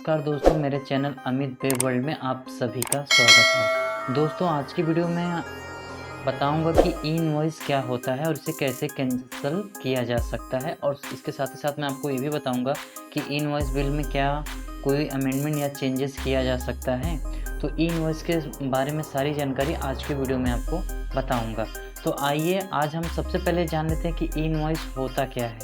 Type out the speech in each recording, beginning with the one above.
नमस्कार दोस्तों, मेरे चैनल अमित वेब वर्ल्ड में आप सभी का स्वागत है। दोस्तों, आज की वीडियो में बताऊंगा कि ई इनवॉइस क्या होता है और इसे कैसे कैंसिल किया जा सकता है, और इसके साथ ही साथ मैं आपको ये भी बताऊंगा कि ई इनवॉइस बिल में क्या कोई अमेंडमेंट या चेंजेस किया जा सकता है। तो ई इनवॉइस के बारे में सारी जानकारी आज की वीडियो में आपको बताऊँगा। तो आइए आज हम सबसे पहले जान लेते हैं कि ई इनवॉइस होता क्या है।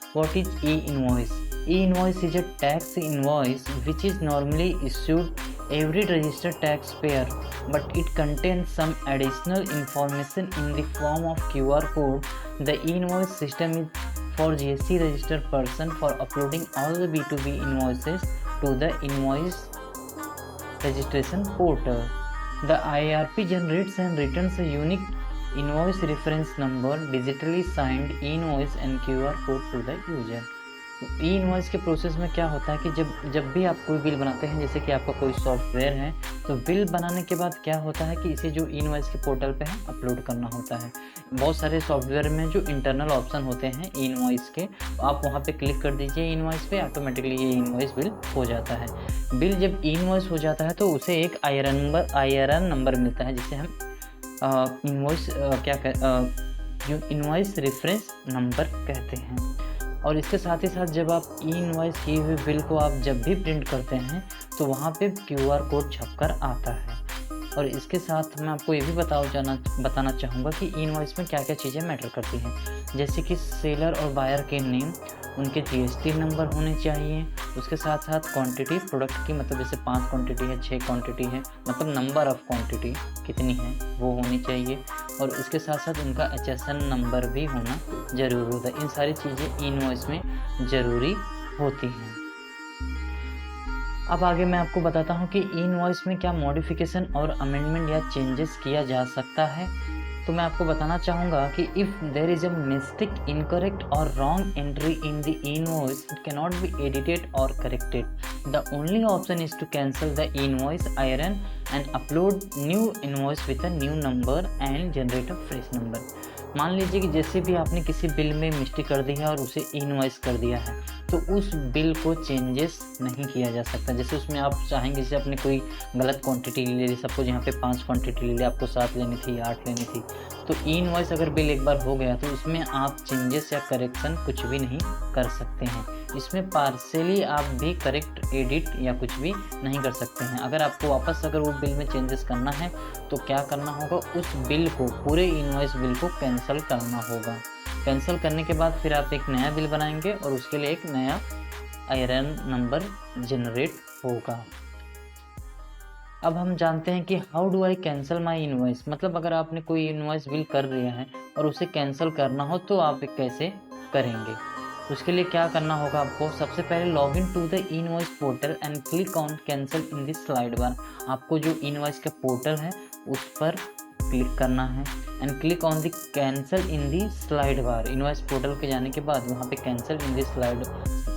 What is e-invoice? E-invoice is a tax invoice which is normally issued every registered taxpayer, but it contains some additional information in the form of QR code. The e-invoice system is for GST registered person for uploading all the B2B invoices to the invoice registration portal. The IRP generates and returns a unique invoice reference number, digitally signed e invoice and QR code to the user. E invoice के process में क्या होता है कि जब भी आप कोई बिल बनाते हैं, जैसे कि आपका कोई सॉफ्टवेयर है, तो बिल बनाने के बाद क्या होता है कि इसे जो ई इनवॉइस के पोर्टल पे है अपलोड करना होता है। बहुत सारे सॉफ्टवेयर में जो इंटरनल ऑप्शन होते हैं ई इनवॉइस के, आप वहाँ पे क्लिक कर दीजिए ई इनवॉइस पे, ऑटोमेटिकली ये इनवॉइस बिल हो जाता है। बिल जब ई इनवॉइस हो जाता है तो उसे एक IRN नंबर मिलता है, जिसे हम इनवॉइस रेफरेंस नंबर कहते हैं। और इसके साथ ही साथ जब आप ई इनवॉइस किए हुए बिल को आप जब भी प्रिंट करते हैं तो वहाँ पे QR कोड छपकर आता है। और इसके साथ मैं आपको ये भी बताना चाहूँगा कि ई इनवॉइस में क्या क्या चीज़ें मैटर करती हैं, जैसे कि सेलर और बायर के नेम, उनके GST नंबर होने चाहिए। उसके साथ साथ क्वांटिटी प्रोडक्ट की, मतलब जैसे 5 क्वांटिटी है, 6 क्वांटिटी है, मतलब नंबर ऑफ़ क्वांटिटी कितनी है वो होनी चाहिए। और इसके साथ साथ उनका HSN नंबर भी होना ज़रूरी होता है। इन सारी चीज़ें ई इनवॉइस में ज़रूरी होती हैं। अब आगे मैं आपको बताता हूँ कि ई इनवॉइस में क्या मॉडिफिकेशन और अमेंडमेंट या चेंजेस किया जा सकता है। तो मैं आपको बताना चाहूँगा कि if there is a mistake, incorrect और wrong entry in the invoice, it cannot be edited और corrected. The only option is to cancel the invoice IRN and upload new invoice with a new number and generate a fresh number. मान लीजिए कि जैसे भी आपने किसी bill में mistake कर दी है और उसे इनवॉइस कर दिया है, तो उस बिल को चेंजेस नहीं किया जा सकता। जैसे उसमें आप चाहेंगे, जैसे आपने कोई गलत क्वांटिटी ले ली, सपोज यहाँ पे 5 क्वांटिटी ले ली, आपको 7 लेनी थी, 8 लेनी थी, तो ई इनवॉइस अगर बिल एक बार हो गया तो उसमें आप चेंजेस या करेक्शन कुछ भी नहीं कर सकते हैं। इसमें पार्शियली आप भी करेक्ट, एडिट या कुछ भी नहीं कर सकते हैं। अगर आपको वापस अगर वो बिल में चेंजेस करना है तो क्या करना होगा, उस बिल को, पूरे इनवॉइस बिल को कैंसिल करना होगा। कैंसिल करने के बाद फिर आप एक नया बिल बनाएंगे और उसके लिए एक नया IRN नंबर जनरेट होगा। अब हम जानते हैं कि how do I cancel my invoice, मतलब अगर आपने कोई इनवॉइस बिल कर दिया है और उसे कैंसिल करना हो तो आप कैसे करेंगे। उसके लिए क्या करना होगा आपको, सबसे पहले log in to the invoice portal and click on cancel in this slide bar. आपको जो इनवॉइस का पोर्टल है उस पर क्लिक करना है and click on the cancel in the slide bar. Invoice portal के जाने के बाद वहाँ पे कैंसिल इन दी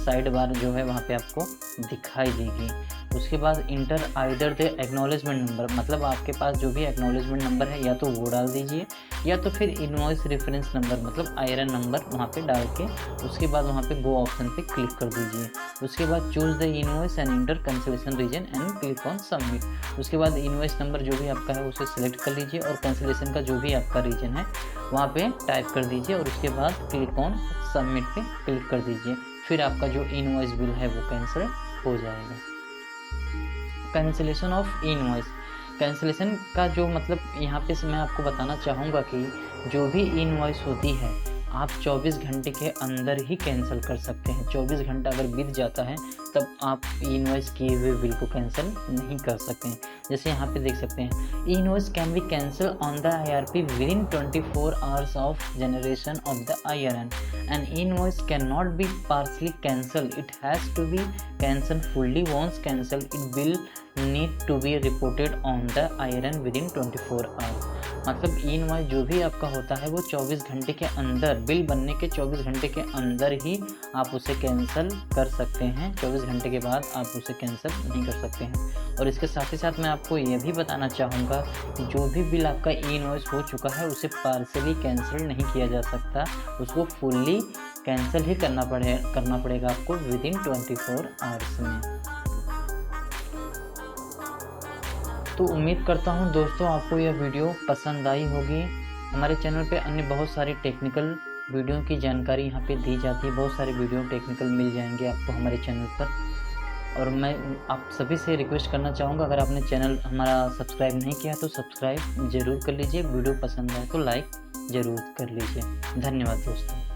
साइड बार जो है वहाँ पे आपको दिखाई देगी। उसके बाद inter either the acknowledgement number, मतलब आपके पास जो भी एक्नॉलेजमेंट नंबर है या तो वो डाल दीजिए या तो फिर इनवॉइस रेफरेंस नंबर, मतलब IRN नंबर वहाँ पे डाल के उसके बाद वहाँ पे गो ऑप्शन पे क्लिक कर दीजिए। उसके बाद choose the invoice and enter cancellation reason and click on submit. उसके बाद इनवॉइस नंबर जो भी आपका है उसे सिलेक्ट कर लीजिए और कैंसिलेशन का जो भी आपका रीजन है वहाँ पे टाइप कर दीजिए और उसके बाद क्लिक ऑन सबमिट पे क्लिक कर दीजिए। फिर आपका जो इनवॉइस बिल है वो कैंसिल हो जाएगा। कैंसिलेशन ऑफ इनवॉइस, कैंसिलेशन का जो मतलब यहाँ पे मैं आपको बताना चाहूँगा कि जो भी इनवॉइस होती है आप 24 घंटे के अंदर ही कैंसिल कर सकते हैं। 24 घंटा अगर बीत जाता है तब आप इनवॉइस किए हुए बिल को कैंसिल नहीं कर सकते हैं। जैसे यहाँ पे देख सकते हैं, invoice can be cancel on the IRP within 24 hours of generation of the IRN and invoice can not be partially cancel, it has to be cancel fully. Once cancel it will need to be reported on the IRN within 24 hours. मतलब invoice जो भी आपका होता है वो 24 घंटे के अंदर, बिल बनने के 24 घंटे के अंदर ही आप उसे कैंसिल कर सकते हैं। 24 घंटे के बाद आप उसे कैंसिल नहीं कर सकते हैं। और इसके साथ ही साथ मैं आपको ये भी बताना चाहूँगा कि जो भी बिल आपका इनवॉइस हो चुका है उसे पार्शियली कैंसिल नहीं किया जा सकता, उसको फुल्ली कैंसिल ही करना पड़ेगा आपको विदिन 24 आवर्स में। तो उम्मीद करता हूँ दोस्तों आपको यह वीडियो पसंद आई होगी। हमारे चैनल पे अन्य बहुत सारी टेक्निकल वीडियो की जानकारी यहाँ पे दी जाती है, बहुत सारे वीडियो टेक्निकल मिल जाएंगे आपको हमारे चैनल पर। और मैं आप सभी से रिक्वेस्ट करना चाहूँगा, अगर आपने चैनल हमारा सब्सक्राइब नहीं किया तो सब्सक्राइब ज़रूर कर लीजिए, वीडियो पसंद आए तो लाइक ज़रूर कर लीजिए। धन्यवाद दोस्तों।